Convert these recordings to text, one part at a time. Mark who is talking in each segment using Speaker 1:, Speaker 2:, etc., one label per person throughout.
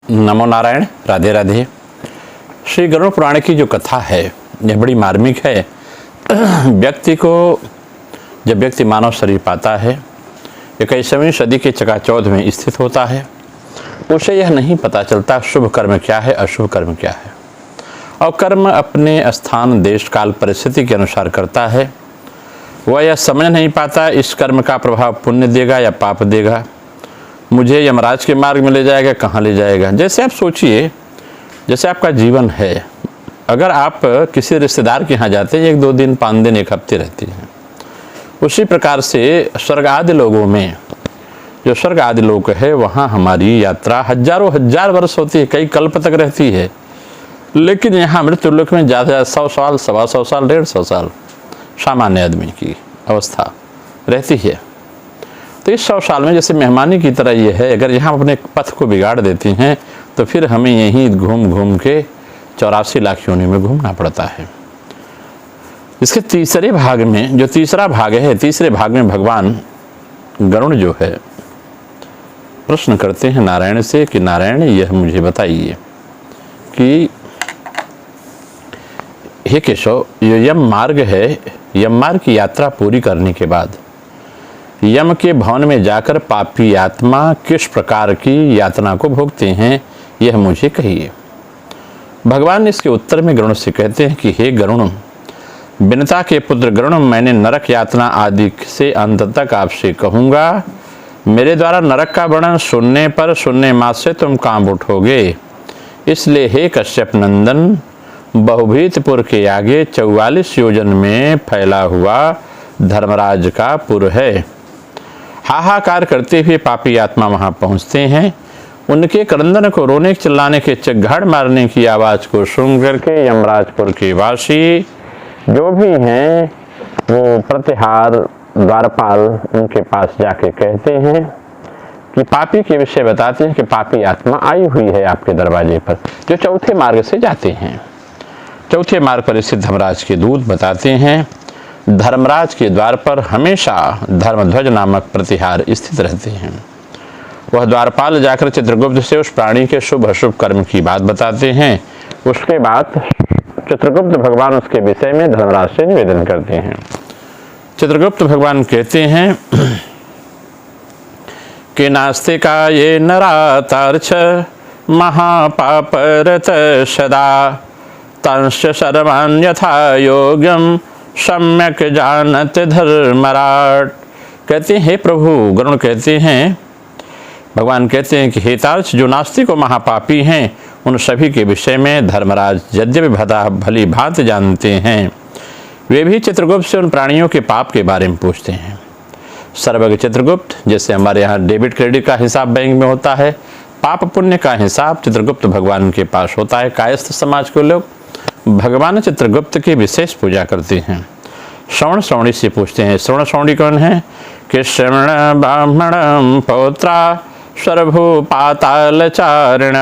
Speaker 1: नमो नारायण, राधे राधे। श्री गरुड़ पुराण की जो कथा है यह बड़ी मार्मिक है। जब व्यक्ति मानव शरीर पाता है, 21वीं सदी के चकाचौंध में स्थित होता है, उसे यह नहीं पता चलता शुभ कर्म क्या है, अशुभ कर्म क्या है। और कर्म अपने स्थान, देश, काल, परिस्थिति के अनुसार करता है। वह यह समझ नहीं पाता इस कर्म का प्रभाव पुण्य देगा या पाप देगा, मुझे यमराज के मार्ग में ले जाएगा, कहाँ ले जाएगा। जैसे आप सोचिए, जैसे आपका जीवन है, अगर आप किसी रिश्तेदार के यहाँ जाते हैं 1-2 दिन, 5 दिन, 1 हफ्ते रहते हैं, उसी प्रकार से स्वर्ग आदि लोगों में, जो स्वर्ग आदि लोक है, वहाँ हमारी यात्रा हजारों हजार वर्ष होती है, कई कल्प तक रहती है। लेकिन यहाँ मृत्युलोक में ज़्यादा 100 साल, 125 साल, 150 साल सामान्य आदमी की अवस्था रहती है। तो इस 100 साल में जैसे मेहमानी की तरह ये है, अगर यहाँ अपने पथ को बिगाड़ देते हैं तो फिर हमें यहीं घूम घूम के 84 लाख योनि में घूमना पड़ता है। इसके तीसरे भाग में, जो तीसरा भाग है, तीसरे भाग में भगवान गरुड़ जो है प्रश्न करते हैं नारायण से कि नारायण, यह मुझे बताइए कि हे केशव, ये यम मार्ग है, यम मार्ग की यात्रा पूरी करने के बाद यम के भवन में जाकर पापी आत्मा किस प्रकार की यातना को भोगते हैं, यह मुझे कहिए। भगवान इसके उत्तर में गरुड़ से कहते हैं कि हे गरुड़, विनता के पुत्र गरुड़, मैंने नरक यातना आदि से अंत तक आपसे कहूँगा। मेरे द्वारा नरक का वर्णन सुनने पर सुनने मात्र से तुम कांप उठोगे। इसलिए हे कश्यप नंदन, बहुभीतपुर के आगे 44 योजन में फैला हुआ धर्मराज का पुर है। हाहाकार करते हुए पापी आत्मा वहां पहुंचते हैं। उनके क्रंदन को, रोने चिल्लाने के, चघाड़ मारने की आवाज को सुन करके यमराजपुर के वासी जो भी हैं वो प्रतिहार द्वारपाल उनके पास जाके कहते हैं कि पापी के विषय बताते हैं कि पापी आत्मा आई हुई है आपके दरवाजे पर, जो चौथे मार्ग से जाते हैं। चौथे मार्ग पर स्थित धर्मराज के दूत बताते हैं धर्मराज के द्वार पर हमेशा धर्मध्वज नामक प्रतिहार स्थित रहते हैं। वह द्वारपाल जाकर चित्रगुप्त से उस प्राणी के शुभ अशुभ कर्म की बात बताते हैं। उसके बाद चित्रगुप्त भगवान उसके विषय में धर्मराज से निवेदन करते हैं। चित्रगुप्त भगवान कहते हैं कि नास्ते का ये नरातार्च महापापरत सदा तंश सर्वान् यथा योग्यम सम्यक जानत धर्मराट। कहते हैं, हे प्रभु, गरुड़ कहते हैं, भगवान कहते हैं कि हे तार्क्ष, जो नास्तिक और महापापी हैं उन सभी के विषय में धर्मराज यद्यपि भली भांति जानते हैं। वे भी चित्रगुप्त से उन प्राणियों के पाप के बारे में पूछते हैं। सर्वज्ञ चित्रगुप्त, जैसे हमारे यहाँ डेबिट क्रेडिट का हिसाब बैंक में होता है, पाप पुण्य का हिसाब चित्रगुप्त भगवान के पास होता है। कायस्थ समाज के लोग भगवान चित्रगुप्त की विशेष पूजा करते हैं। श्रवण श्रवणी से पूछते हैं। श्रवण श्रवणी कौन है? कि श्रवण ब्राह्मण पौत्रा सर्वभू पाताल चारिण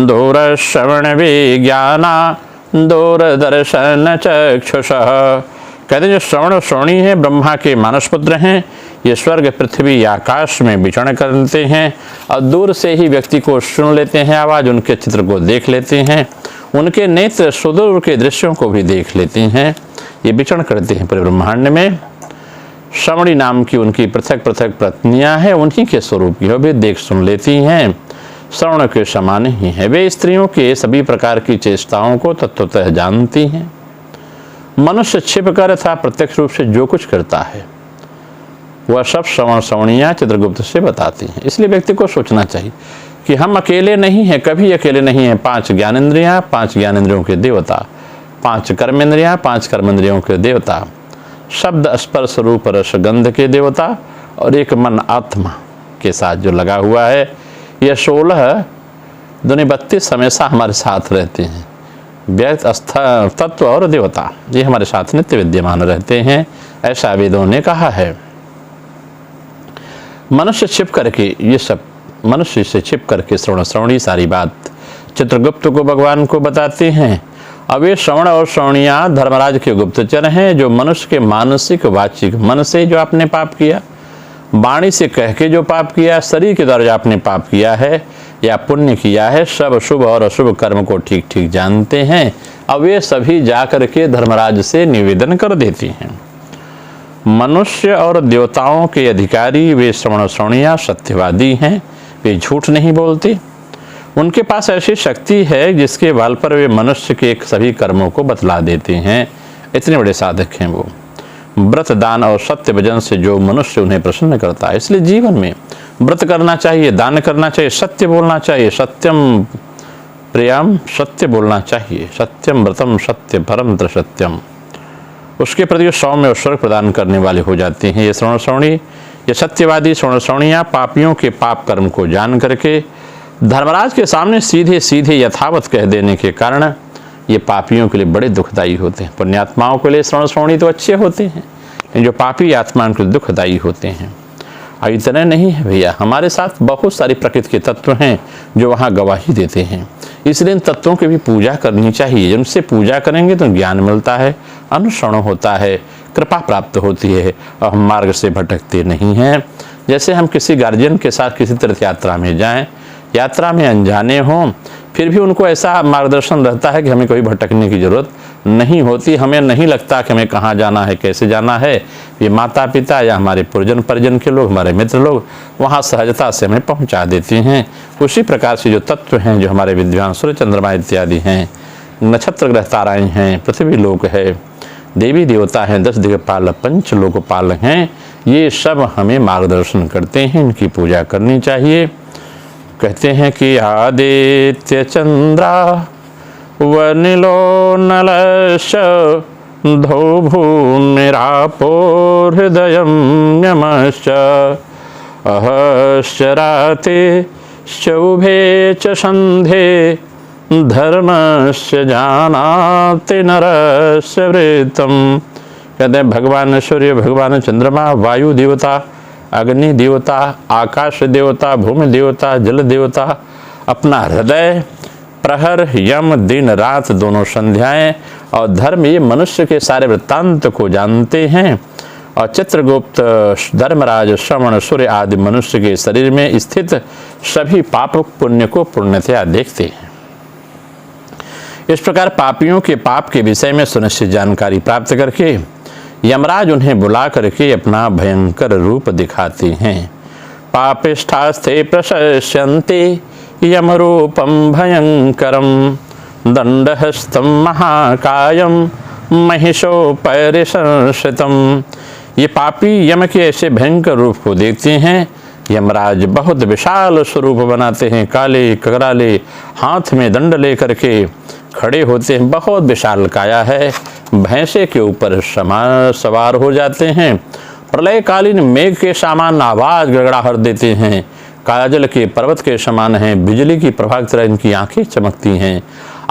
Speaker 1: दूर श्रवण विज्ञाना दूरदर्शन चक्षुष। कहते हैं जो श्रवण श्रवणी है, ब्रह्मा के मानस पुत्र हैं। ये स्वर्ग, पृथ्वी, आकाश में विचरण करते हैं और दूर से ही व्यक्ति को सुन लेते हैं आवाज़, उनके चित्र को देख लेते हैं, उनके नेत्र सुदूर के दृश्यों को भी देख लेते हैं। ये विचरण करते हैं पूरे ब्रह्मांड में। श्रवणी नाम की उनकी पृथक पृथक पत्नियां हैं, उन्हीं के स्वरूप की भी देख सुन लेती हैं। श्रवण के समान ही है। वे स्त्रियों के सभी प्रकार की चेष्टाओं को तत्वतः जानती हैं। मनुष्य छिप कर अथवा प्रत्यक्ष रूप से जो कुछ करता है वह सब श्रवण श्रवणियाँ चित्रगुप्त से बताती हैं। इसलिए व्यक्ति को सोचना चाहिए कि हम अकेले नहीं हैं, कभी अकेले नहीं हैं। 5 ज्ञानेंद्रियाँ, 5 ज्ञानेंद्रियों के देवता, 5 कर्मेंद्रियाँ, 5 कर्मेंद्रियों के देवता, शब्द स्पर्श रूप रस गंध के देवता और एक मन आत्मा के साथ जो लगा हुआ है। यह 16 दुनी 32 हमेशा हमारे साथ रहते हैं। व्यक्त, तत्व और देवता ये हमारे साथ नित्य विद्यमान रहते हैं, ऐसा वेदों ने कहा है। मनुष्य छिप करके, ये सब मनुष्य से छिप करके श्रवण श्रवणी सारी बात चित्रगुप्त को भगवान को बताते हैं। अब ये श्रवण और श्रवणियाँ धर्मराज के गुप्तचर हैं, जो मनुष्य के मानसिक वाचिक मन से जो आपने पाप किया, वाणी से कह के जो पाप किया, शरीर के द्वारा जो आपने पाप किया है, या पुण्य किया है, सब शुभ और अशुभ कर्म को ठीक ठीक जानते हैं। अब वे सभी जाकर के धर्मराज से निवेदन कर देती हैं। मनुष्य और देवताओं के अधिकारी वे श्रवण श्रवणिया सत्यवादी हैं, वे झूठ नहीं बोलते। उनके पास ऐसी शक्ति है जिसके बल पर वे मनुष्य के सभी कर्मों को बतला देते हैं। इतने बड़े साधक हैं वो। व्रत दान और सत्य भजन से जो मनुष्य उन्हें प्रसन्न करता है, इसलिए जीवन में व्रत करना चाहिए, दान करना चाहिए, सत्य बोलना चाहिए, सत्यम प्रियम, सत्य बोलना चाहिए, सत्यम व्रतम सत्य परम त्र सत्यम। उसके प्रति सौम्य और स्वर्ग प्रदान करने वाले हो जाते हैं ये श्रवण श्रवणी, ये सत्यवादी श्रवण श्रवणिया पापियों के पाप कर्म को जान करके धर्मराज के सामने सीधे सीधे यथावत कह देने के कारण ये पापियों के लिए बड़े दुखदायी होते हैं। पुण्यात्माओं के लिए श्रवण श्रवणी तो अच्छे होते हैं, लेकिन जो पापी आत्माओं के लिए दुखदायी होते हैं। और इतने नहीं है भैया, हमारे साथ बहुत सारी प्रकृति के तत्व हैं जो वहाँ गवाही देते हैं। इसलिए इन तत्वों की भी पूजा करनी चाहिए। उनसे पूजा करेंगे तो ज्ञान मिलता है, अनुसरण होता है, कृपा प्राप्त होती है और हम मार्ग से भटकते नहीं हैं। जैसे हम किसी गार्जियन के साथ किसी तीर्थ यात्रा में जाएं, यात्रा में अनजाने हों, फिर भी उनको ऐसा मार्गदर्शन रहता है कि हमें कोई भटकने की जरूरत नहीं होती। हमें नहीं लगता कि हमें कहाँ जाना है, कैसे जाना है। ये माता पिता या हमारे पुरजन परिजन के लोग, हमारे मित्र लोग वहाँ सहजता से हमें पहुँचा देते हैं। उसी प्रकार से जो तत्व हैं, जो हमारे विद्वान सूर्य चंद्रमा इत्यादि हैं, नक्षत्र ग्रह ताराएँ हैं, पृथ्वी लोक है, देवी देवता हैं, 10 दिक्पाल पंच लोकपाल हैं, ये सब हमें मार्गदर्शन करते हैं। इनकी पूजा करनी चाहिए। कहते हैं कि आदित्य चंद्रा वनिलो नलश धो भूमिरापो हृदयं यमश्च अहश्चराते शौभे च संधे धर्मस्य जानाति नरस्य वृत्तम। कहते हैं भगवान सूर्य, भगवान चंद्रमा, वायु देवता, अग्नि देवता, आकाश देवता, भूमि देवता, जल देवता अपना हृदय, प्रहर, यम, दिन रात दोनों संध्याएं और धर्म, ये मनुष्य के सारे वृत्तांत को जानते हैं। और चित्रगुप्त, धर्मराज, श्रवण, सूर्य आदि मनुष्य के शरीर में स्थित सभी पाप पुण्य को पूर्णतया देखते हैं। इस प्रकार पापियों के पाप के विषय में सुनिश्चित जानकारी प्राप्त करके यमराज उन्हें बुला करके अपना भयंकर रूप दिखाते हैं। पापिष्ठास्ते प्रशस्यन्ते यमरूपं भयंकरं दंडहस्तं महाकायं महिषोपरिसंश्रितं। ये पापी यम के ऐसे भयंकर रूप को देखते हैं। यमराज बहुत विशाल स्वरूप बनाते हैं, काले कराले, हाथ में दंड लेकर के खड़े होते हैं। बहुत विशाल काया है, भैंसे के ऊपर सवार हो जाते हैं। प्रलयकालीन मेघ के समान आवाज गड़गड़ाहट देते हैं। काजल के पर्वत के समान हैं, बिजली की प्रभा की तरह इनकी आंखें चमकती हैं।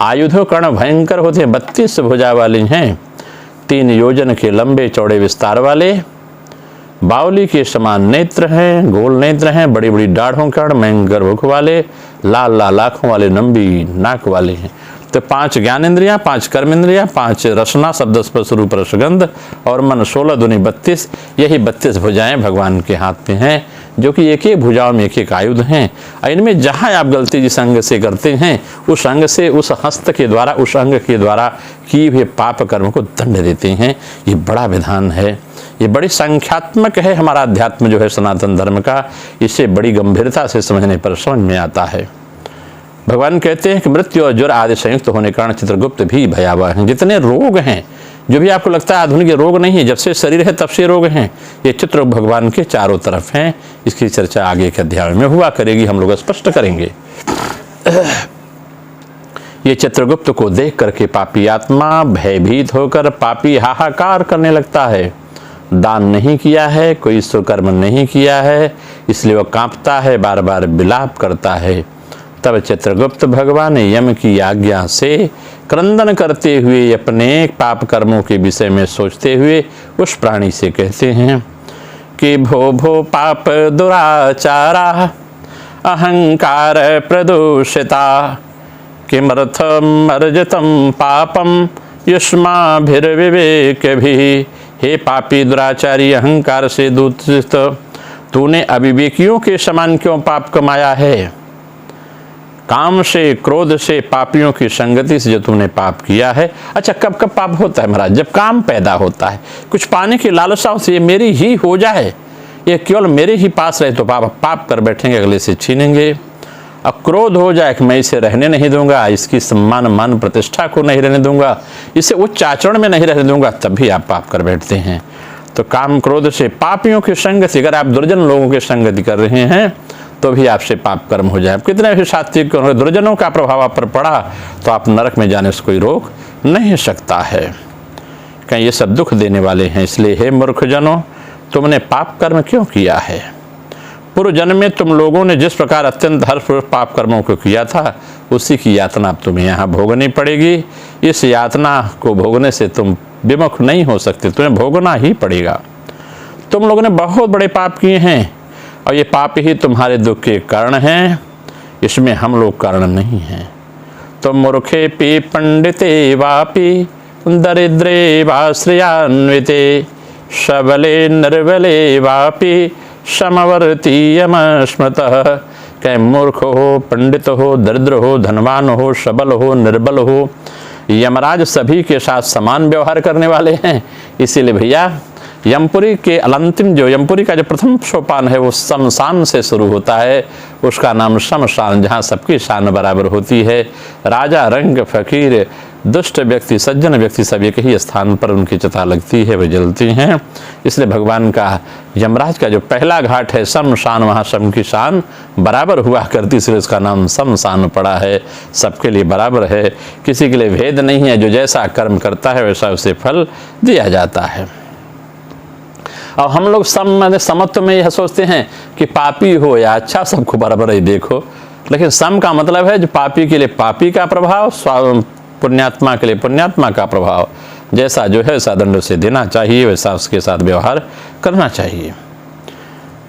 Speaker 1: आयुधों कर्ण भयंकर होते हैं, 32 भुजा वाले हैं, 3 योजन के लंबे चौड़े विस्तार वाले, बावली के समान नेत्र हैं, गोल नेत्र हैं, बड़ी बड़ी दाढ़ों कर्ण, भयंकर मुख वाले, लाल लाल आँखों वाले, लंबी नाक वाले हैं। तो 5 ज्ञानेंद्रियां, 5 कर्मेंद्रियां, 5 रसना शब्द स्पर्श रूप रसगंध और मन 16 दूनी 32। यही 32 भुजाएं भगवान के हाथ में हैं, जो कि एक एक भुजाओं में एक एक आयुध हैं। इनमें जहां आप गलती जिस अंग से करते हैं, उस अंग से, उस हस्त के द्वारा, उस अंग के द्वारा किए हुए पाप कर्म को दंड देते हैं। ये बड़ा विधान है, ये बड़ी संख्यात्मक है। हमारा अध्यात्म जो है सनातन धर्म का, इसे बड़ी गंभीरता से समझने पर समझ में आता है। भगवान कहते हैं कि मृत्यु और ज्वर आदि संयुक्त होने के कारण चित्रगुप्त भी भयावह हैं। जितने रोग हैं, जो भी आपको लगता है आधुनिक रोग नहीं है, जब से शरीर है तब से रोग हैं, ये चित्र भगवान के चारों तरफ हैं। इसकी चर्चा आगे के अध्याय में हुआ करेगी, हम लोग स्पष्ट करेंगे। ये चित्रगुप्त को देख करके पापी आत्मा भयभीत होकर पापी हाहाकार करने लगता है। दान नहीं किया है, कोई सुकर्म नहीं किया है, इसलिए वह कांपता है, बार बार विलाप करता है। तब चित्रगुप्त भगवान यम की आज्ञा से क्रंदन करते हुए अपने पाप कर्मों के विषय में सोचते हुए उस प्राणी से कहते हैं कि भो भो पाप दुराचारा अहंकार प्रदूषिता किमर्थम अर्जितम पापम युष्माभिर्विवेक भी। हे पापी दुराचारी, अहंकार से दूषित, तूने अविवेकियों के समान क्यों पाप कमाया है? काम से, क्रोध से, पापियों की संगति से जो तुमने पाप किया है। अच्छा, कब कब पाप होता है महाराज? जब काम पैदा होता है, कुछ पाने की लालसाओं से, ये मेरी ही हो जाए, ये केवल मेरे ही पास रहे, तो पाप कर बैठेंगे, अगले से छीनेंगे। अब क्रोध हो जाए कि मैं इसे रहने नहीं दूंगा, इसकी सम्मान मान प्रतिष्ठा को नहीं रहने दूंगा, इसे उच्च आचरण में नहीं रहने दूंगा, तब भी आप पाप कर बैठते हैं। तो काम क्रोध से, पापियों की संगति, अगर आप दुर्जन लोगों की संगति कर रहे हैं तो भी आपसे पाप कर्म हो जाए। कितने भी सात्विक दुर्जनों का प्रभाव आप पर पड़ा तो आप नरक में जाने से कोई रोक नहीं सकता है। कहीं ये सब दुख देने वाले हैं। इसलिए हे मूर्ख जनों, तुमने पाप कर्म क्यों किया है? पूर्व जन्म में तुम लोगों ने जिस प्रकार अत्यंत हर्षपूर्वक पाप कर्मों को किया था, उसी की यातना अब तुम्हें यहाँ भोगनी पड़ेगी। इस यातना को भोगने से तुम विमुख नहीं हो सकते, तुम्हें भोगना ही पड़ेगा। तुम लोगों ने बहुत बड़े पाप किए हैं और ये पाप ही तुम्हारे दुख के कारण हैं, इसमें हम लोग कारण नहीं हैं। तुम मूर्खे पी पंडिते वापी दरिद्रे वाश्रयान्विते सबले निर्बले वापी समवर्तीयम स्मृतः। कहीं मूर्ख हो, पंडित हो, दरिद्र हो, धनवान हो, सबल हो, निर्बल हो, यमराज सभी के साथ समान व्यवहार करने वाले हैं। इसीलिए भैया यमपुरी के अंतिम जो यमपुरी का जो प्रथम सोपान है वो शमशान से शुरू होता है, उसका नाम शमशान, जहाँ सबकी शान बराबर होती है। राजा, रंग, फकीर, दुष्ट व्यक्ति, सज्जन व्यक्ति सब एक ही स्थान पर उनकी चिता लगती है, वे जलती हैं। इसलिए भगवान का यमराज का जो पहला घाट है शमशान, वहाँ शम की शान बराबर हुआ करती, इसलिए उसका नाम शमशान पड़ा है। सबके लिए बराबर है, किसी के लिए भेद नहीं है। जो जैसा कर्म करता है वैसा उसे फल दिया जाता है। और हम लोग समत्व में यह सोचते हैं कि पापी हो या अच्छा, सबको बराबर ही देखो। लेकिन सम का मतलब है जो पापी के लिए पापी का प्रभाव, पुण्यात्मा के लिए पुण्यात्मा का प्रभाव। जैसा जो है वैसा दंड उसे देना चाहिए, वैसा उसके साथ व्यवहार करना चाहिए।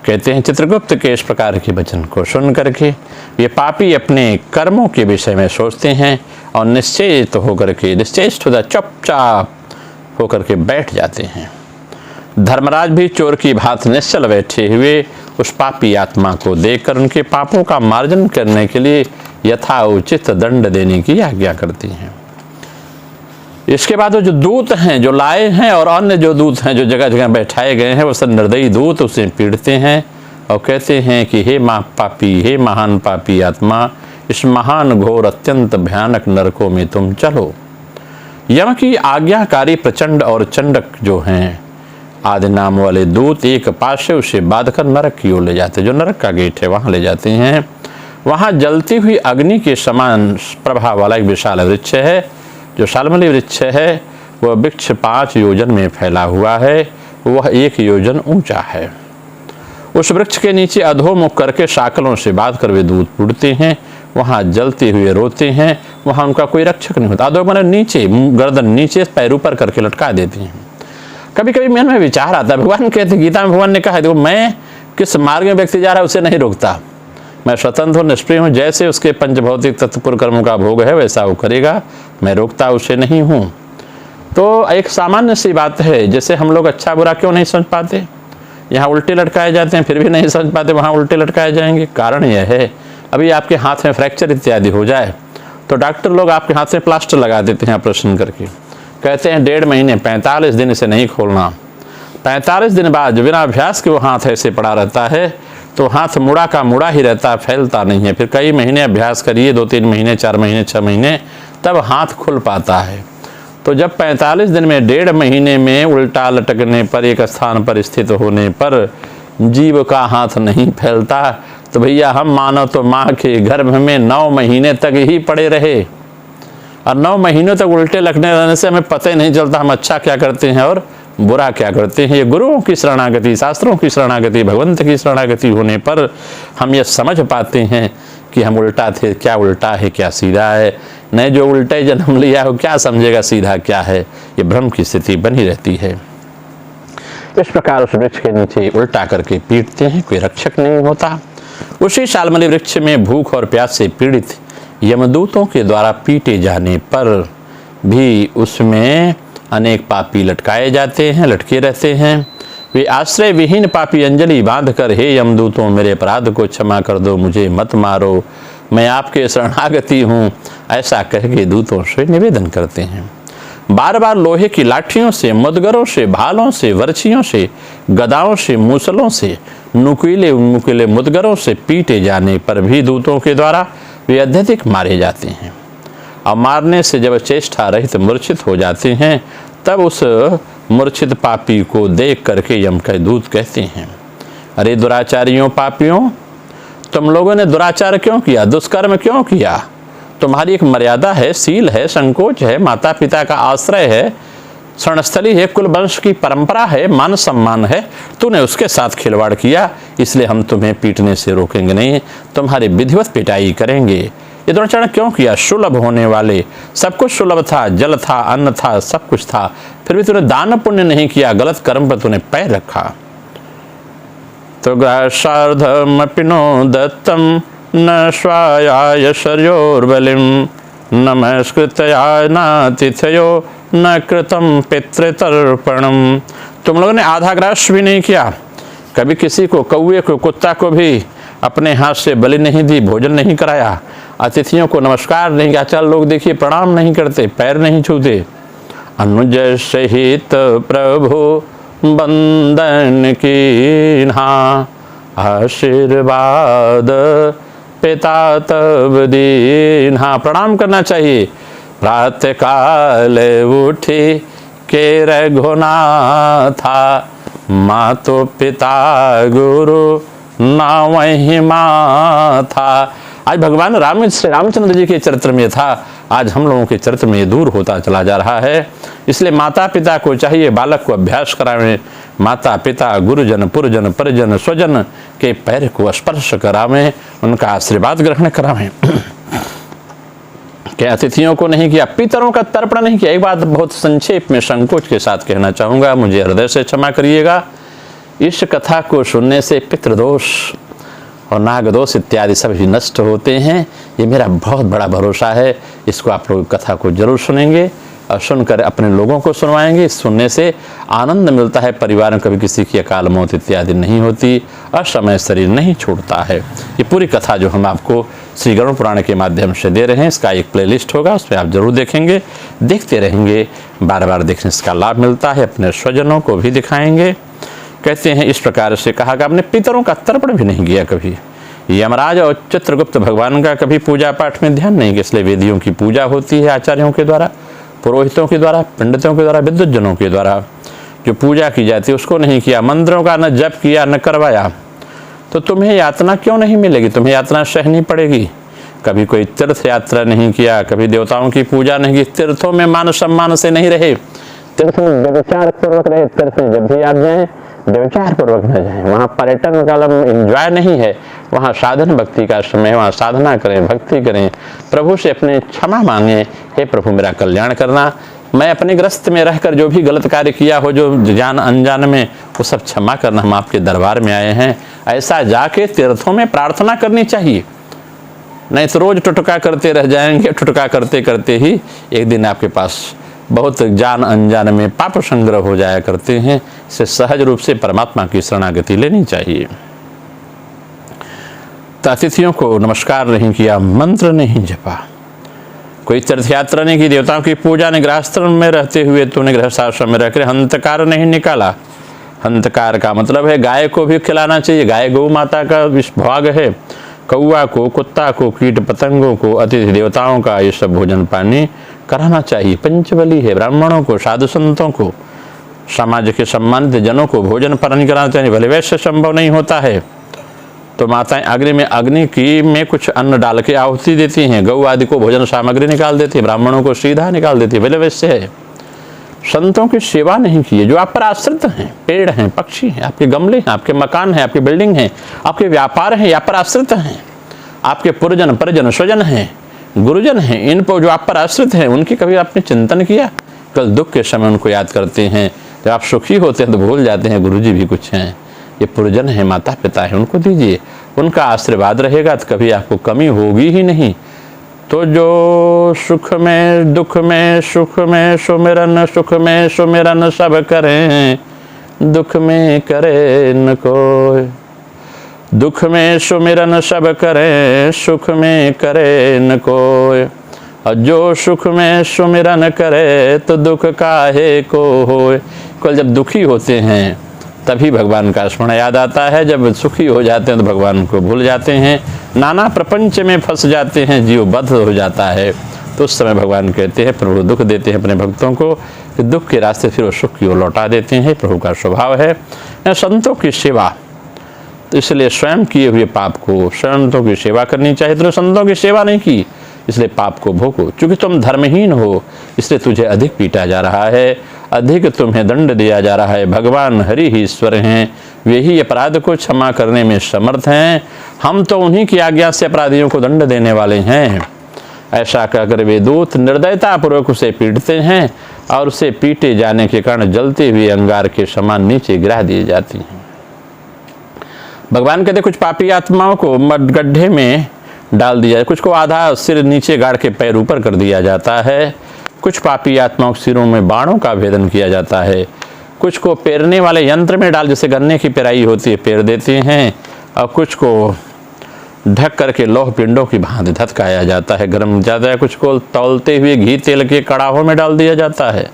Speaker 1: कहते हैं चित्रगुप्त के इस प्रकार के वचन को सुन करके ये पापी अपने कर्मों के विषय में सोचते हैं और निश्चेत होकर के, निश्चेष्ट चुपचाप होकर के बैठ जाते हैं। धर्मराज भी चोर की भांति निश्चल बैठे हुए उस पापी आत्मा को देखकर उनके पापों का मार्जन करने के लिए यथाउचित दंड देने की आज्ञा करती हैं। इसके बाद वो जो दूत हैं जो लाए हैं और अन्य जो दूत हैं जो जगह जगह बैठाए गए हैं, वो सब निर्दयी दूत उसे पीड़ते हैं और कहते हैं कि हे पापी, हे महान पापी आत्मा, इस महान घोर अत्यंत भयानक नरकों में तुम चलो। यम की आज्ञाकारी प्रचंड और चंडक जो हैं आदि नाम वाले दूत एक पाशे उसे बांधकर नरक की ओर ले जाते, जो नरक का गेट है वहां ले जाते हैं। वहां जलती हुई अग्नि के समान प्रभाव वाला एक विशाल वृक्ष है, जो शाल्मली वृक्ष है। वह वृक्ष 5 योजन में फैला हुआ है, वह 1 योजन ऊंचा है। उस वृक्ष के नीचे अधोमुख करके शाकलों से बांध कर वे दूत उड़ते हैं, वहां जलते हुए रोते हैं। वहां उनका कोई रक्षक नहीं होता। अधो मैंने नीचे, गर्दन नीचे, पैर ऊपर करके लटका देते हैं। कभी कभी मन में विचार आता है, भगवान कहते, गीता में भगवान ने कहा है, देखो मैं किस मार्ग में व्यक्ति जा रहा है उसे नहीं रोकता, मैं स्वतंत्र हूँ, निष्प्रिय हूँ। जैसे उसके पंचभौतिक तत्वपूर्ण कर्मों का भोग है वैसा वो करेगा, मैं रोकता उसे नहीं हूँ। तो एक सामान्य सी बात है, जैसे हम लोग अच्छा बुरा क्यों नहीं समझ पाते, यहाँ उल्टे लटकाए जाते हैं फिर भी नहीं समझ पाते, वहाँ उल्टे लटकाए जाएंगे। कारण यह है, अभी आपके हाथ में फ्रैक्चर इत्यादि हो जाए तो डॉक्टर लोग आपके हाथ में प्लास्टर लगा देते हैं ऑपरेशन करके, कहते हैं 1.5 महीने 45 दिन इसे नहीं खोलना। 45 दिन बाद जो बिना अभ्यास के वो हाथ ऐसे पड़ा रहता है तो हाथ मुड़ा का मुड़ा ही रहता है, फैलता नहीं है। फिर कई महीने अभ्यास करिए, 2-3 महीने, 4 महीने, 6 महीने, तब हाथ खुल पाता है। तो जब 45 दिन में 1.5 महीने में उल्टा लटकने पर, एक स्थान पर स्थित होने पर जीव का हाथ नहीं फैलता, तो भैया हम मानो तो माँ के गर्भ में 9 महीने तक ही पड़े रहे, और 9 महीनों तक उल्टे लगने रहने से हमें पता ही नहीं चलता हम अच्छा क्या करते हैं और बुरा क्या करते हैं। ये गुरुओं की शरणागति, शास्त्रों की शरणागति, भगवंत की शरणागति होने पर हम ये समझ पाते हैं कि हम उल्टा थे, क्या उल्टा है क्या सीधा है। नहीं जो उल्टे जन्म लिया हो क्या समझेगा सीधा क्या है, ये भ्रम की स्थिति बनी रहती है। इस प्रकार उस वृक्ष के नीचे उल्टा करके पीटते हैं, कोई रक्षक नहीं होता। उसी शाल्मली वृक्ष में भूख और प्यास से पीड़ित यमदूतों के द्वारा पीटे जाने पर भी उसमें अनेक पापी लटकाए जाते हैं, लटके रहते हैं। वे आश्रय विहीन पापी अंजलि बांधकर, हे यमदूतों मेरे अपराध को क्षमा कर दो, मुझे मत मारो, मैं आपके शरणागति हूँ, ऐसा कह के दूतों से निवेदन करते हैं। बार बार लोहे की लाठियों से, मुदगरों से, भालों से, वर्छियों से, गदाओं से, मूसलों से, नुकीले नुकीले मुदगरों से पीटे जाने पर भी दूतों के द्वारा वे अत्यधिक मारे जाते हैं। और मारने से जब चेष्टा रहित मूर्छित हो जाते हैं, तब उस मूर्छित पापी को देख करके यम के दूत कहते हैं, अरे दुराचारियों, पापियों, तुम लोगों ने दुराचार क्यों किया, दुष्कर्म क्यों किया? तुम्हारी एक मर्यादा है, सील है, संकोच है, माता पिता का आश्रय है, शरणस्थली है, कुल वंश की परंपरा है, मान सम्मान है, तूने उसके साथ खिलवाड़ किया, इसलिए हम तुम्हें पीटने से रोकेंगे नहीं, तुम्हारी विधिवत पिटाई करेंगे। ये दुराचार क्यों किया? सुलभ होने वाले, सब कुछ सुलभ था, जल था, अन्न था, सब कुछ था, फिर भी तूने दान पुण्य नहीं किया, गलत कर्म पर तूने पैर रखा। तो ग्रासार्धमपिनो दत्तम न स्वायाय शर्योर्बलिम नमस्कृतया नातिथयो न कृतम पितृतर्पणम। तुम लोगों ने आधा ग्रास भी नहीं किया, कभी किसी को, कौवे को, कुत्ता को भी अपने हाथ से बलि नहीं दी, भोजन नहीं कराया, अतिथियों को नमस्कार नहीं किया। चल लोग देखिए प्रणाम नहीं करते, पैर नहीं छूते। अनुज सहित प्रभु बंदन की आशीर्वाद पिता तब दीन्हा। प्रणाम करना चाहिए। प्रातः काल उठी के रघुनाथा, माँ तो पिता गुरु ना वही माँ था। आज भगवान रामचंद्र जी के चरित्र में था, आज हम लोगों के चरित्र में दूर होता चला जा रहा है। इसलिए माता पिता को चाहिए बालक को अभ्यास करावें, माता पिता, गुरुजन, पुरजन, परिजन, स्वजन के पैर को स्पर्श करावें, उनका आशीर्वाद ग्रहण करावें। क्या अतिथियों को नहीं किया, पितरों का तर्पण नहीं किया। एक बात बहुत संक्षेप में संकोच के साथ कहना चाहूँगा, मुझे हृदय से क्षमा करिएगा। इस कथा को सुनने से पितृदोष और नागदोष इत्यादि सभी नष्ट होते हैं, ये मेरा बहुत बड़ा भरोसा है। इसको आप लोग कथा को जरूर सुनेंगे और सुनकर अपने लोगों को सुनवाएंगे। सुनने से आनंद मिलता है, परिवार में कभी किसी की अकाल मौत इत्यादि नहीं होती, असमय शरीर नहीं छूटता है। ये पूरी कथा जो हम आपको श्री गरुड़ पुराण के माध्यम से दे रहे हैं, इसका एक प्लेलिस्ट होगा, उसमें आप जरूर देखेंगे, देखते रहेंगे, बार बार देखने से इसका लाभ मिलता है। अपने स्वजनों को भी दिखाएंगे। कहते हैं इस प्रकार से कहा कि आपने पितरों का तर्पण भी नहीं किया कभी। यमराज और चित्रगुप्त भगवान का कभी पूजा पाठ में ध्यान नहीं, इसलिए वेदियों की पूजा होती है आचार्यों के द्वारा, पुरोहितों के द्वारा, पंडितों के द्वारा, विद्वज्जनों के द्वारा जो पूजा की जाती है उसको नहीं किया, मंत्रों का न जप किया न करवाया, तो तुम्हें यातना क्यों नहीं मिलेगी? तुम्हें यातना सहनी पड़ेगी। कभी कोई तीर्थ यात्रा नहीं किया, कभी देवताओं की पूजा नहीं की, तीर्थों में मान सम्मान से नहीं रहे, तीर्थ में व्यभिचार पूर्वक रहे। तीर्थ में जब भी आप जाएं व्यभिचार पूर्वक न जाएं, वहाँ पर्यटन का एंजॉय नहीं है, वहाँ साधन भक्ति का समय, वहाँ साधना करें, भक्ति करें, प्रभु से अपने क्षमा मांगे, हे प्रभु मेरा कल्याण करना, मैं अपने ग्रस्त में रहकर जो भी गलत कार्य किया हो, जो जान अनजान में, वो सब क्षमा करना, हम आपके दरबार में आए हैं। ऐसा जाके तीर्थों में प्रार्थना करनी चाहिए, नहीं तो रोज टुटका करते रह जाएंगे। टुटका करते करते ही एक दिन आपके पास बहुत जान अनजान में पाप संग्रह हो जाया करते हैं। इसे सहज रूप से परमात्मा की शरणागति लेनी चाहिए। तो अतिथियों को नमस्कार नहीं किया, मंत्र नहीं जपा, कोई तीर्थ यात्रा नहीं की, देवताओं की पूजा नहीं, गृहस्थाश्रम में रहते हुए तूने गृहस्थाश्रम में रहकर हंतकार नहीं निकाला। हंतकार का मतलब है गाय को भी खिलाना चाहिए, गाय गौ माता का भाग है। कौआ को, कुत्ता को, कीट पतंगों को, अतिथि देवताओं का ये सब भोजन पानी कराना चाहिए। पंचबली है, ब्राह्मणों को, साधु संतों को, समाज के सम्मानित जनों को भोजन पानी कराना चाहिए। भले वैसे संभव नहीं होता है तो माताएं अग्नि की में कुछ अन्न डाल के आहुति देती हैं, गौ आदि को भोजन सामग्री निकाल देती है, ब्राह्मणों को सीधा निकाल देती है, भले वैसे है। संतों की सेवा नहीं की है, जो आप पर आश्रित हैं, पेड़ हैं, पक्षी हैं, आपके गमले हैं, आपके मकान हैं, आपकी बिल्डिंग हैं, आपके व्यापार हैं, आप पर आश्रित हैं, आपके पुरजन, परिजन, स्वजन हैं, गुरुजन हैं, इन पर जो आप पर आश्रित हैं, उनकी कभी आपने चिंतन किया? कल दुख के समय उनको याद करते हैं, जब आप सुखी होते हैं तो भूल जाते हैं गुरुजी भी कुछ हैं। ये पुरजन है, माता पिता है, उनको दीजिए, उनका आशीर्वाद रहेगा तो कभी आपको कमी होगी ही नहीं। तो जो सुख में दुख में सुख में सुमिरन, सुख में सुमिरन सब करें, दुख में करे न कोई। दुख में सुमिरन सब करें, सुख में करे न कोय। और जो सुख में सुमिरन करे, तो दुख काहे को होए। केवल जब दुखी होते हैं तभी भगवान का स्मरण याद आता है, जब सुखी हो जाते हैं तो भगवान को भूल जाते हैं, नाना प्रपंच में फंस जाते हैं, जीव बद्ध हो जाता है। तो उस समय भगवान कहते हैं, प्रभु दुख देते हैं अपने भक्तों को कि दुख के रास्ते फिर वो सुख की ओर लौटा देते हैं। प्रभु का स्वभाव है। संतों की सेवा, तो इसलिए स्वयं किए हुए पाप को संतों की सेवा करनी चाहिए। तो संतों की सेवा नहीं की, इसलिए पाप को भोगो। चूंकि तुम धर्महीन हो, इसलिए तुझे अधिक पीटा जा रहा है, अधिक तुम्हें दंड दिया जा रहा है। भगवान हरि ही ईश्वर हैं, वे ही अपराध को क्षमा करने में समर्थ हैं। हम तो उन्हीं की आज्ञा से अपराधियों को दंड देने वाले हैं। ऐसा कहकर वे दूत निर्दयतापूर्वक उसे पीटते हैं और उसे पीटे जाने के कारण जलते हुए अंगार के समान नीचे गिरा दिए जाती हैं। भगवान कहते कुछ पापी आत्माओं को गड्ढे में डाल दिया जाए, कुछ को आधा सिर नीचे गाड़ के पैर ऊपर कर दिया जाता है, कुछ पापी आत्माओं के सिरों में बाणों का भेदन किया जाता है, कुछ को पेरने वाले यंत्र में डाल, जैसे गन्ने की पेराई होती है पेर देते हैं, और कुछ को ढक करके लौह पिंडों की भांति धतकाया जाता है, गर्म जाता है, कुछ को तौलते हुए घी तेल के कड़ाहों में डाल दिया जाता है,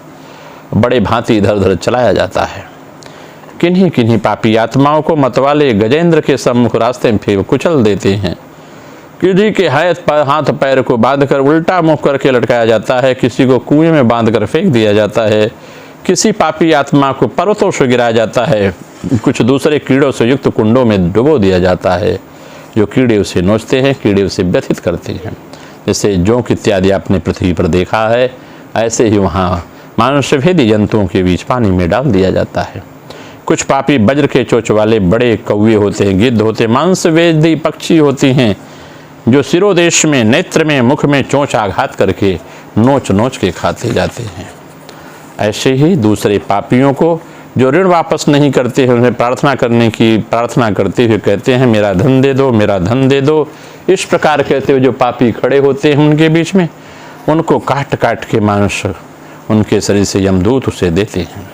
Speaker 1: बड़े भांति इधर उधर चलाया जाता है। किन्हीं किन्हीं पापी आत्माओं को मतवाले गजेंद्र के सम्मुख रास्ते में फिर कुचल देते हैं। किसी के हाथ पैर को बांधकर उल्टा मुख करके लटकाया जाता है, किसी को कुएं में बांधकर फेंक दिया जाता है, किसी पापी आत्मा को पर्वतों से गिराया जाता है, कुछ दूसरे कीड़ों से युक्त कुंडों में डुबो दिया जाता है। जो कीड़े उसे नोचते हैं, कीड़े उसे व्यथित करते हैं। जैसे जोंक इत्यादि आपने पृथ्वी पर देखा है, ऐसे ही वहाँ मांसभेदी जंतुओं के बीच पानी में डाल दिया जाता है। कुछ पापी वज्र के चोंच वाले बड़े कौवे होते हैं, गिद्ध होते हैं, मांसभेदी पक्षी होती हैं, जो सिरोदेश में, नेत्र में, मुख में चोंच आघात करके नोच नोच के खाते जाते हैं। ऐसे ही दूसरे पापियों को जो ऋण वापस नहीं करते हैं, उन्हें प्रार्थना करने की प्रार्थना करते हुए कहते हैं मेरा धन दे दो, मेरा धन दे दो। इस प्रकार कहते हुए जो पापी खड़े होते हैं उनके बीच में, उनको काट काट के मांस उनके शरीर से यमदूत उसे देते हैं।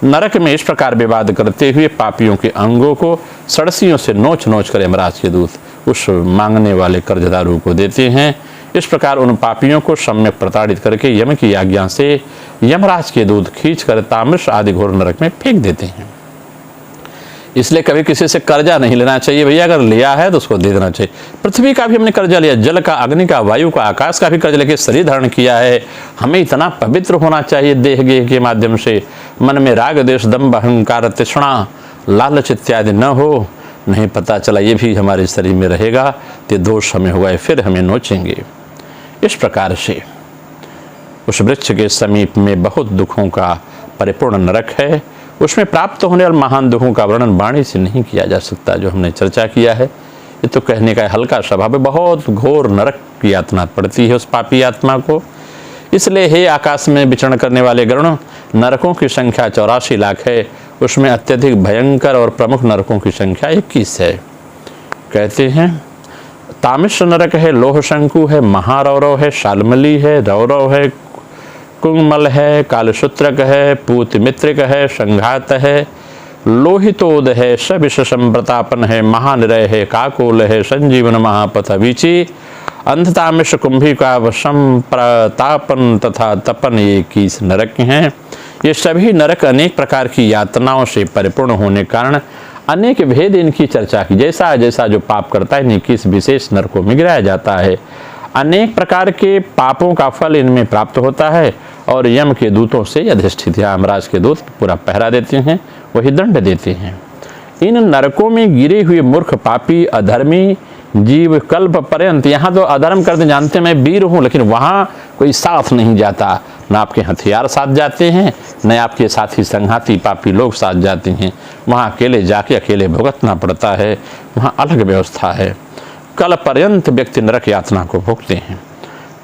Speaker 1: नरक में इस प्रकार विवाद करते हुए पापियों के अंगों को सड़सियों से नोच नोच कर यमराज के दूत उस मांगने वाले कर्जदारों को देते हैं। इस प्रकार उन पापियों को सम्यक प्रताड़ित करके यम की आज्ञा से यमराज के दूत खींच कर ताम्रश आदि घोर नरक में फेंक देते हैं। इसलिए कभी किसी से कर्जा नहीं लेना चाहिए भैया, अगर लिया है तो उसको दे देना चाहिए। पृथ्वी का भी हमने कर्जा लिया, जल का, अग्नि का, वायु का, आकाश का भी कर्ज लेके शरीर धारण किया है। हमें इतना पवित्र होना चाहिए देह गेह के माध्यम से, मन में राग देश दम्भ अहंकार तृष्णा लालच इत्यादि न हो। नहीं पता चला ये भी हमारे शरीर में रहेगा तो दोष हमें हुआ है, फिर हमें नोचेंगे। इस प्रकार से उस वृक्ष के समीप में बहुत दुखों का परिपूर्ण नरक है। उसमें प्राप्त होने वाले महान दुखों का वर्णन वाणी से नहीं किया जा सकता, जो हमने चर्चा किया है। ये तो कहने का हल्का स्वभाव है। बहुत घोर नरक की यातना पड़ती है उस पापी आत्मा को। इसलिए हे आकाश में विचरण करने वाले गरुण, नरकों की संख्या 84 लाख है। उसमें अत्यधिक भयंकर और प्रमुख नरकों की संख्या 21 है। कहते हैं तामिश्र नरक है, लोह शंकु है, महारौरव है, शालमली है, रौरव है, कुंगमल है, कालसूत्रक है, पूत मित्रिक है, संघात है, लोहितोद है, सविष संप्रतापन है, महानिरय है, काकोल है, संजीवन महापथ वीची, अंधतामिश कुंभिका संप्रतापन तथा तपन, ये 21 नरक हैं। ये सभी नरक अनेक प्रकार की यातनाओं से परिपूर्ण होने के कारण अनेक भेद इनकी चर्चा की। जैसा जैसा जो पाप करता है 21 विशेष नरकों में गिराया जाता है। अनेक प्रकार के पापों का फल इनमें प्राप्त होता है और यम के दूतों से अधिष्ठित यमराज के दूत पूरा पहरा देते हैं, वही दंड देते हैं। इन नरकों में गिरे हुए मूर्ख पापी अधर्मी जीव कल्प पर्यंत, यहाँ तो अधर्म करते जानते मैं वीर हूँ, लेकिन वहाँ कोई साथ नहीं जाता, न आपके हथियार साथ जाते हैं, न आपके साथी संघाती पापी लोग साथ जाते हैं। वहाँ अकेले जाके अकेले भुगतना पड़ता है, वहाँ अलग व्यवस्था है। कल पर्यंत व्यक्ति नरक यातना को भोगते हैं।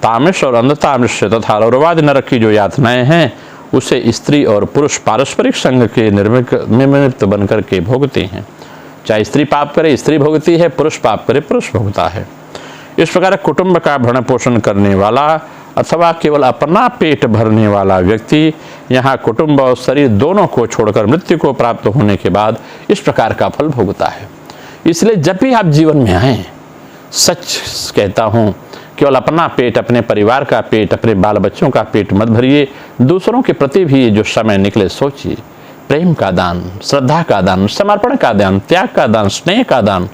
Speaker 1: तामिश और अंधतामिश तथा रौरवाद नरक की जो यातनाएं हैं उसे स्त्री और पुरुष पारस्परिक संघ के निमित्त बनकर के भोगते हैं। चाहे स्त्री पाप करे स्त्री भोगती है, पुरुष पाप करे पुरुष भोगता है। इस प्रकार कुटुंब का भरण पोषण करने वाला अथवा केवल अपना पेट भरने वाला व्यक्ति यहाँ कुटुंब और शरीर दोनों को छोड़कर मृत्यु को प्राप्त होने के बाद इस प्रकार का फल भोगता है। इसलिए जब भी आप जीवन में आएँ, सच कहता हूँ, केवल अपना पेट, अपने परिवार का पेट, अपने बाल बच्चों का पेट मत भरिए, दूसरों के प्रति भी जो समय निकले सोचिए। प्रेम का दान, श्रद्धा का दान, समर्पण का दान, त्याग का दान, स्नेह का दान।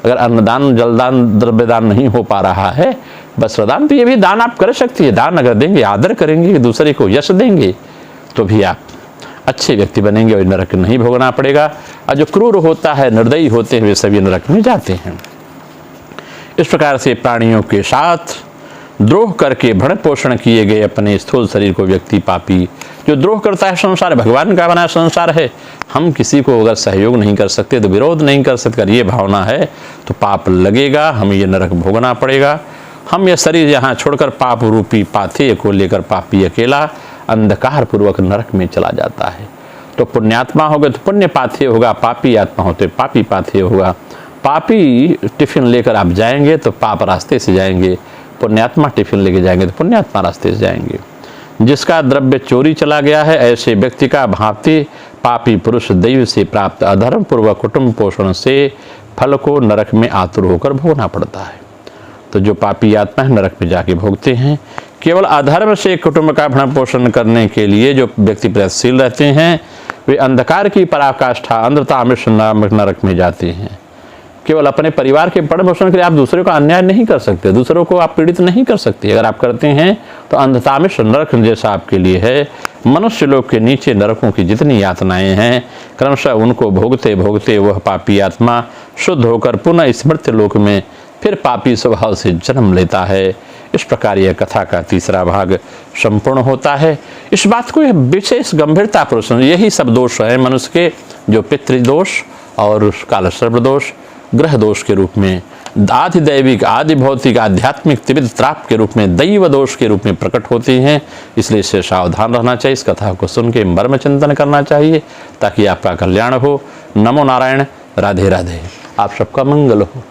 Speaker 1: अगर अन्नदान, जलदान, द्रव्यदान नहीं हो पा रहा है, वस्त्रदान, तो ये भी दान आप कर सकती है। दान अगर देंगे, आदर करेंगे, दूसरे को यश देंगे, तो भी आप अच्छे व्यक्ति बनेंगे और नरक नहीं भोगना पड़ेगा। और जो क्रूर होता है, निर्दयी होते हैं, वे सभी नरक में जाते हैं। इस प्रकार से प्राणियों के साथ द्रोह करके भरण पोषण किए गए अपने स्थूल शरीर को व्यक्ति पापी, जो द्रोह करता है, संसार भगवान का बना संसार है, हम किसी को अगर सहयोग नहीं कर सकते, तो विरोध नहीं कर सकते, अगर ये भावना है तो पाप लगेगा, हमें ये नरक भोगना पड़ेगा। हम यह शरीर यहाँ छोड़कर पाप रूपी पाथेय को लेकर पापी अकेला अंधकार पूर्वक नरक में चला जाता है। तो पुण्यात्मा होगा तो पुण्य पाथेय होगा, पापी आत्मा होते पापी पाथेय होगा। पापी टिफिन लेकर आप जाएंगे तो पाप रास्ते से जाएंगे, पुण्यात्मा टिफिन लेके जाएंगे तो पुण्यात्मा रास्ते से जाएंगे। जिसका द्रव्य चोरी चला गया है, ऐसे व्यक्ति का भांति पापी पुरुष दैव से प्राप्त अधर्म पूर्वक कुटुंब पोषण से फल को नरक में आतुर होकर भोगना पड़ता है। तो जो पापी आत्मा है नरक में जाके भोगते हैं। केवल अधर्म से कुटुंब का भरण पोषण करने के लिए जो व्यक्ति प्रयत्नशील रहते हैं, वे अंधकार की पराकाष्ठा अंधतामिष नामक नरक में जाते हैं। केवल अपने परिवार के भरण पोषण के लिए आप दूसरे को अन्याय नहीं कर सकते, दूसरों को आप पीड़ित नहीं कर सकते। अगर आप करते हैं तो अंधतामिष नरक जैसा आपके लिए है। मनुष्य लोग के नीचे नरकों की जितनी यातनाएं हैं, क्रमशः उनको भोगते भोगते वह पापी आत्मा शुद्ध होकर पुनः स्मृति लोक में फिर पापी स्वभाव से जन्म लेता है। इस प्रकार यह कथा का तीसरा भाग संपूर्ण होता है। इस बात को यह विशेष गंभीरता पूर्वक, यही सब दोष है मनुष्य के, जो पितृदोष और कालसर्प दोष, ग्रह दोष के रूप में, आदि दैविक, आदि भौतिक, आध्यात्मिक त्रिविध त्राप के रूप में, दैव दोष के रूप में प्रकट होते हैं। इसलिए इससे सावधान रहना चाहिए। इस कथा को सुन के मर्म चिंतन करना चाहिए ताकि आपका कल्याण हो। नमो नारायण। राधे राधे। आप सबका मंगल हो।